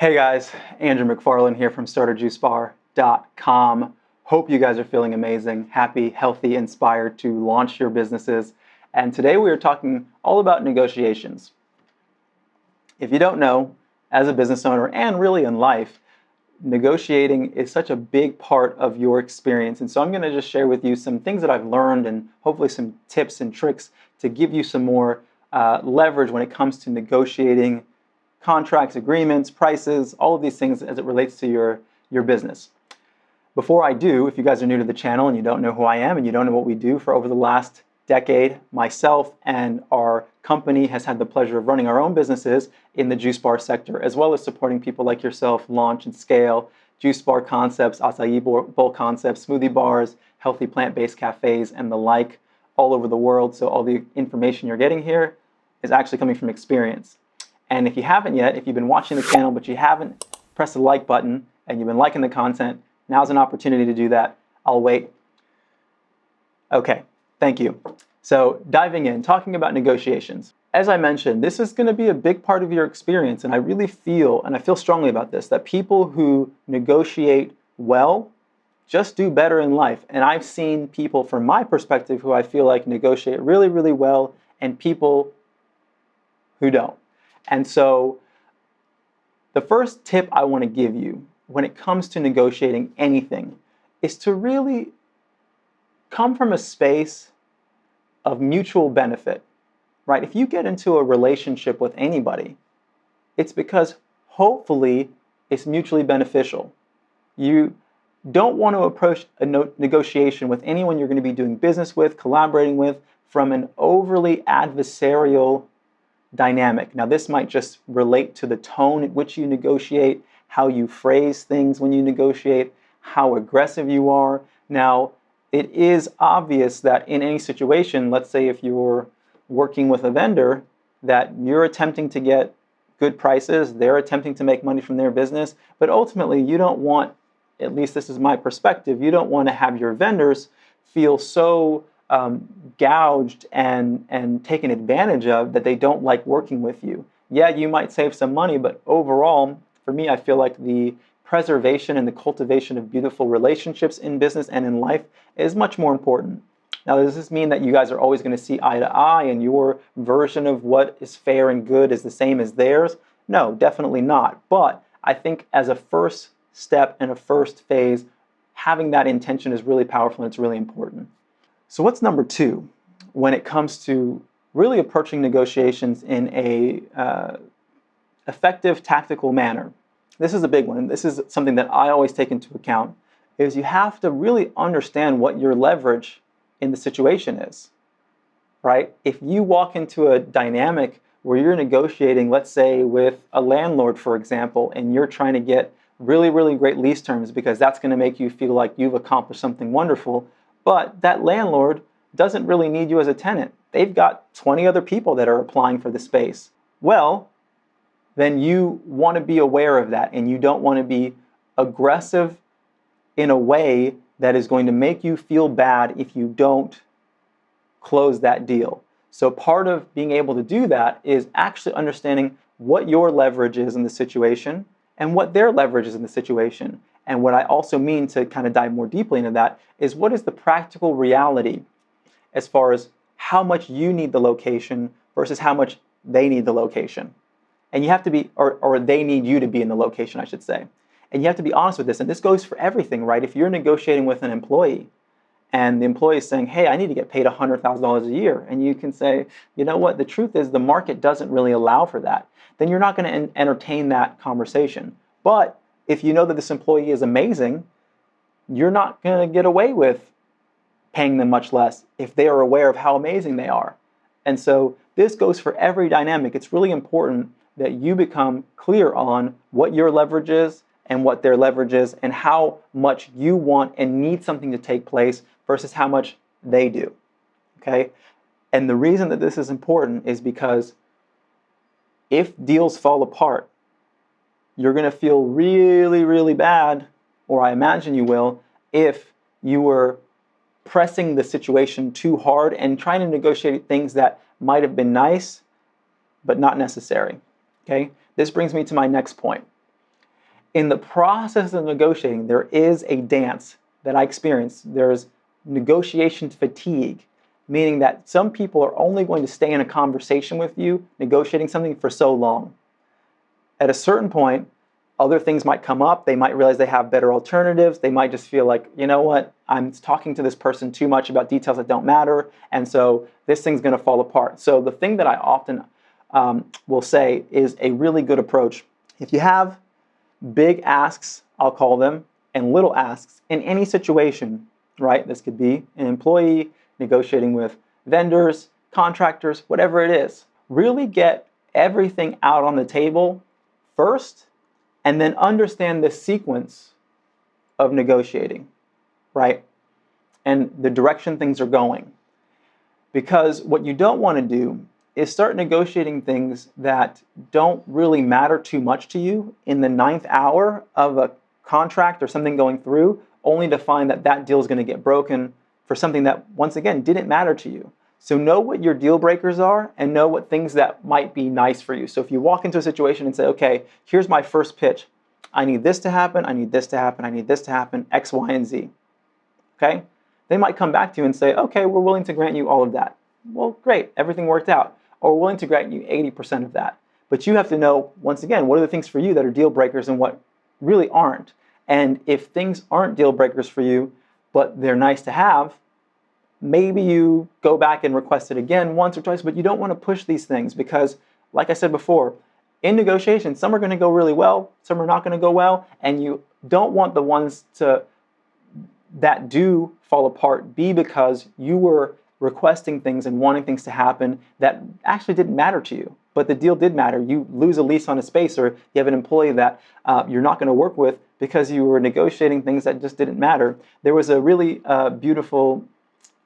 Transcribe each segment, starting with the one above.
Hey guys, Andrew McFarland here from StartAJuiceBar.com. Hope you guys are feeling amazing, happy, healthy, inspired to launch your businesses. And today we are talking all about negotiations. If you don't know, as a business owner and really in life, negotiating is such a big part of your experience. And so I'm going to just share with you some things that I've learned and hopefully some tips and tricks to give you some more leverage when it comes to negotiating contracts, agreements, prices, all of these things as it relates to your business. Before I do, if you guys are new to the channel and you don't know who I am and you don't know what we do, for over the last decade, myself and our company has had the pleasure of running our own businesses in the juice bar sector, as well as supporting people like yourself launch and scale juice bar concepts, acai bowl concepts, smoothie bars, healthy plant-based cafes, and the like all over the world. So all the information you're getting here is actually coming from experience. And if you haven't yet, if you've been watching the channel but you haven't pressed the like button and you've been liking the content, now's an opportunity to do that. I'll wait. Okay, thank you. So diving in, talking about negotiations. As I mentioned, this is going to be a big part of your experience, and I really feel, and I feel strongly about this, that people who negotiate well just do better in life. And I've seen people, from my perspective, who I feel like negotiate really, really well, and people who don't. And so the first tip I want to give you when it comes to negotiating anything is to really come from a space of mutual benefit, right? If you get into a relationship with anybody, it's because hopefully it's mutually beneficial. You don't want to approach a negotiation with anyone you're going to be doing business with, collaborating with, from an overly adversarial dynamic. Now, this might just relate to the tone at which you negotiate, how you phrase things when you negotiate, how aggressive you are. Now, it is obvious that in any situation, let's say if you're working with a vendor, that you're attempting to get good prices, they're attempting to make money from their business, but ultimately you don't want, at least this is my perspective, you don't want to have your vendors feel so gouged and taken advantage of that they don't like working with you. Yeah, you might save some money, but overall, for me, I feel like the preservation and the cultivation of beautiful relationships in business and in life is much more important. Now, does this mean that you guys are always going to see eye to eye and your version of what is fair and good is the same as theirs? No, definitely not. But I think as a first step and a first phase, having that intention is really powerful and it's really important. So what's number two when it comes to really approaching negotiations in a effective, tactical manner? This is a big one, and this is something that I always take into account, is you have to really understand what your leverage in the situation is, right? If you walk into a dynamic where you're negotiating, let's say with a landlord, for example, and you're trying to get really, really great lease terms because that's going to make you feel like you've accomplished something wonderful, but that landlord doesn't really need you as a tenant. They've got 20 other people that are applying for the space. Well, then you want to be aware of that, and you don't want to be aggressive in a way that is going to make you feel bad if you don't close that deal. So part of being able to do that is actually understanding what your leverage is in the situation and what their leverage is in the situation. And what I also mean, to kind of dive more deeply into that, is what is the practical reality as far as how much you need the location versus how much they need the location. And you have to be, or they need you to be in the location, I should say. And you have to be honest with this. And this goes for everything, right? If you're negotiating with an employee and the employee is saying, hey, I need to get paid $100,000 a year. And you can say, you know what, the truth is the market doesn't really allow for that. Then you're not going to entertain that conversation. But if you know that this employee is amazing, you're not going to get away with paying them much less if they are aware of how amazing they are. And so this goes for every dynamic. It's really important that you become clear on what your leverage is and what their leverage is and how much you want and need something to take place versus how much they do. Okay? And the reason that this is important is because if deals fall apart, you're going to feel really, really bad, or I imagine you will, if you were pressing the situation too hard and trying to negotiate things that might have been nice, but not necessary. Okay? This brings me to my next point. In the process of negotiating, there is a dance that I experienced. There's negotiation fatigue, meaning that some people are only going to stay in a conversation with you, negotiating something for so long. At a certain point, other things might come up. They might realize they have better alternatives. They might just feel like, you know what, I'm talking to this person too much about details that don't matter, and so this thing's going to fall apart. So the thing that I often will say is a really good approach. If you have big asks, I'll call them, and little asks in any situation, right? This could be an employee negotiating with vendors, contractors, whatever it is. Really get everything out on the table first, and then understand the sequence of negotiating, right? And the direction things are going. Because what you don't want to do is start negotiating things that don't really matter too much to you in the 9th hour of a contract or something going through, only to find that that deal is going to get broken for something that, once again, didn't matter to you. So know what your deal breakers are and know what things that might be nice for you. So if you walk into a situation and say, okay, here's my first pitch. I need this to happen, I need this to happen, I need this to happen, X, Y, and Z. Okay? They might come back to you and say, okay, we're willing to grant you all of that. Well, great, everything worked out. Or we're willing to grant you 80% of that. But you have to know, once again, what are the things for you that are deal breakers and what really aren't. And if things aren't deal breakers for you, but they're nice to have, maybe you go back and request it again once or twice, but you don't want to push these things because, like I said before, in negotiations, some are going to go really well, some are not going to go well, and you don't want the ones that do fall apart be because you were requesting things and wanting things to happen that actually didn't matter to you, but the deal did matter. You lose a lease on a space, or you have an employee that you're not going to work with because you were negotiating things that just didn't matter. There was a really beautiful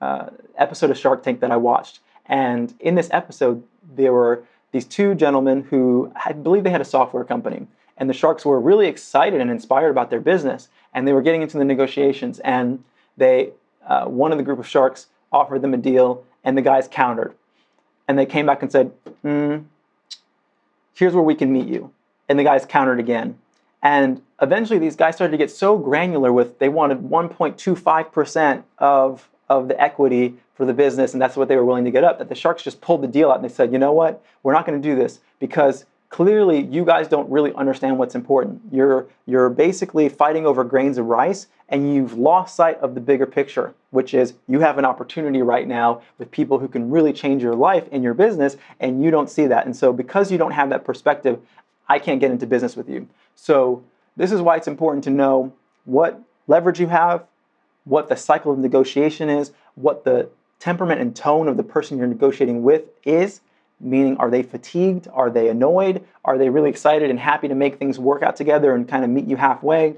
episode of Shark Tank that I watched, and in this episode there were these two gentlemen who I believe they had a software company, and the sharks were really excited and inspired about their business, and they were getting into the negotiations, and they one of the group of sharks offered them a deal, and the guys countered, and they came back and said, here's where we can meet you, and the guys countered again. And eventually these guys started to get so granular with, they wanted 1.25% of the equity for the business, and that's what they were willing to get up, that the sharks just pulled the deal out and they said, you know what, we're not going to do this because clearly you guys don't really understand what's important. You're basically fighting over grains of rice, and you've lost sight of the bigger picture, which is you have an opportunity right now with people who can really change your life and your business, and you don't see that. And so because you don't have that perspective, I can't get into business with you. So this is why it's important to know what leverage you have, what the cycle of negotiation is, what the temperament and tone of the person you're negotiating with is, meaning are they fatigued, are they annoyed, are they really excited and happy to make things work out together and kind of meet you halfway?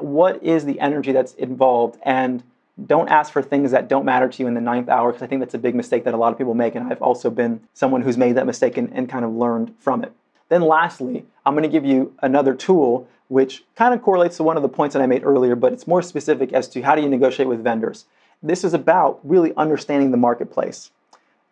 What is the energy that's involved? And don't ask for things that don't matter to you in the 9th hour, because I think that's a big mistake that a lot of people make, and I've also been someone who's made that mistake and kind of learned from it. Then lastly, I'm going to give you another tool which kind of correlates to one of the points that I made earlier, but it's more specific as to how do you negotiate with vendors. This is about really understanding the marketplace.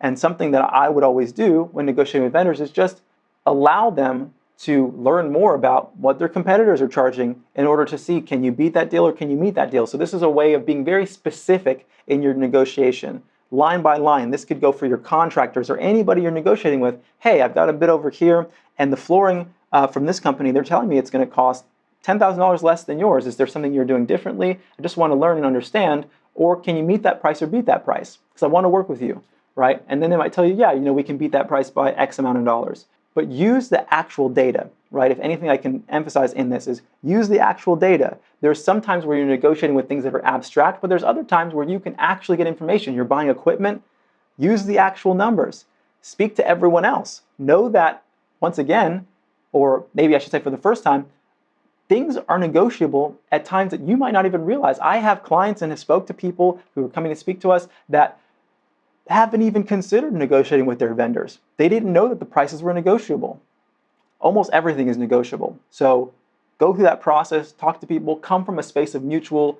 And something that I would always do when negotiating with vendors is just allow them to learn more about what their competitors are charging in order to see, can you beat that deal or can you meet that deal? So this is a way of being very specific in your negotiation, line by line. This could go for your contractors or anybody you're negotiating with. Hey, I've got a bid over here, and the flooring from this company, they're telling me it's going to cost $10,000 less than yours. Is there something you're doing differently? I just want to learn and understand. Or can you meet that price or beat that price? Because I want to work with you, right? And then they might tell you, yeah, we can beat that price by X amount of dollars. But use the actual data, right? If anything I can emphasize in this is use the actual data. There's some times where you're negotiating with things that are abstract, but there's other times where you can actually get information. You're buying equipment, use the actual numbers. Speak to everyone else. Know that, once again, or maybe I should say for the first time, things are negotiable at times that you might not even realize. I have clients and have spoke to people who are coming to speak to us that haven't even considered negotiating with their vendors. They didn't know that the prices were negotiable. Almost everything is negotiable. So go through that process, talk to people, come from a space of mutual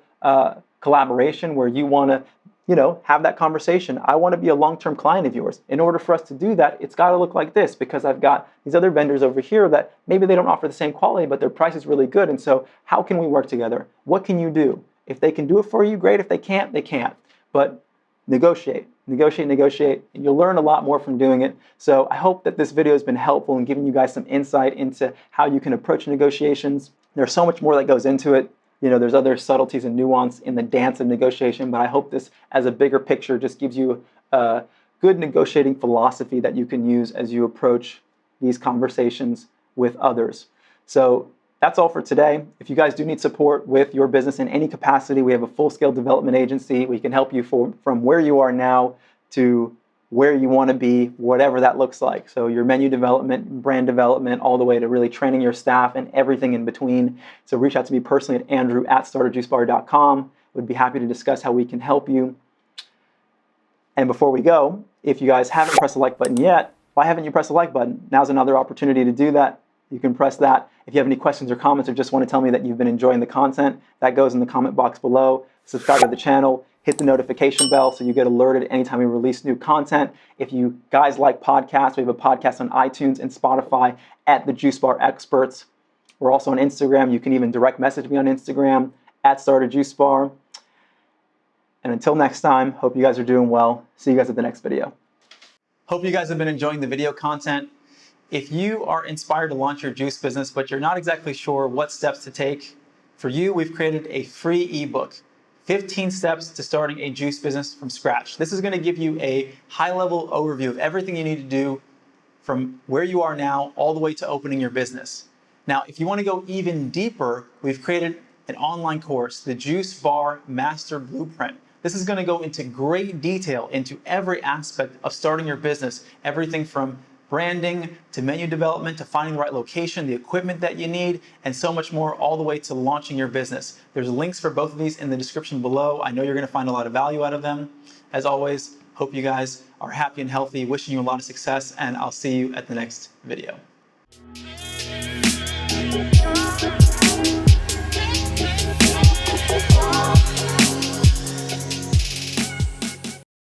collaboration where you want to have that conversation. I want to be a long-term client of yours. In order for us to do that, it's got to look like this, because I've got these other vendors over here that maybe they don't offer the same quality, but their price is really good. And so how can we work together? What can you do? If they can do it for you, great. If they can't, they can't. But negotiate, negotiate, negotiate. And you'll learn a lot more from doing it. So I hope that this video has been helpful in giving you guys some insight into how you can approach negotiations. There's so much more that goes into it. There's other subtleties and nuance in the dance of negotiation, but I hope this, as a bigger picture, just gives you a good negotiating philosophy that you can use as you approach these conversations with others. So that's all for today. If you guys do need support with your business in any capacity, we have a full-scale development agency. We can help you from where you are now to where you want to be, whatever that looks like. So your menu development, brand development, all the way to really training your staff and everything in between. So reach out to me personally at Andrew@StartAJuiceBar.com. Would be happy to discuss how we can help you. And before we go, if you guys haven't pressed the like button yet, why haven't you pressed the like button? Now's another opportunity to do that. You can press that. If you have any questions or comments or just want to tell me that you've been enjoying the content, that goes in the comment box below. Subscribe to the channel. Hit the notification bell so you get alerted anytime we release new content. If you guys like podcasts, we have a podcast on iTunes and Spotify at The Juice Bar Experts. We're also on Instagram. You can even direct message me on Instagram at StartAJuiceBar. And until next time, hope you guys are doing well. See you guys at the next video. Hope you guys have been enjoying the video content. If you are inspired to launch your juice business, but you're not exactly sure what steps to take, for you, we've created a free ebook. 15 steps to starting a juice business from scratch. This is going to give you a high-level overview of everything you need to do from where you are now all the way to opening your business. Now, if you want to go even deeper, we've created an online course, the Juice Bar Master Blueprint. This is going to go into great detail into every aspect of starting your business, everything from branding to menu development to finding the right location, the equipment that you need, and so much more, all the way to launching your business. There's links for both of these in the description below. I know you're going to find a lot of value out of them. As always, hope you guys are happy and healthy, wishing you a lot of success, and I'll see you at the next video.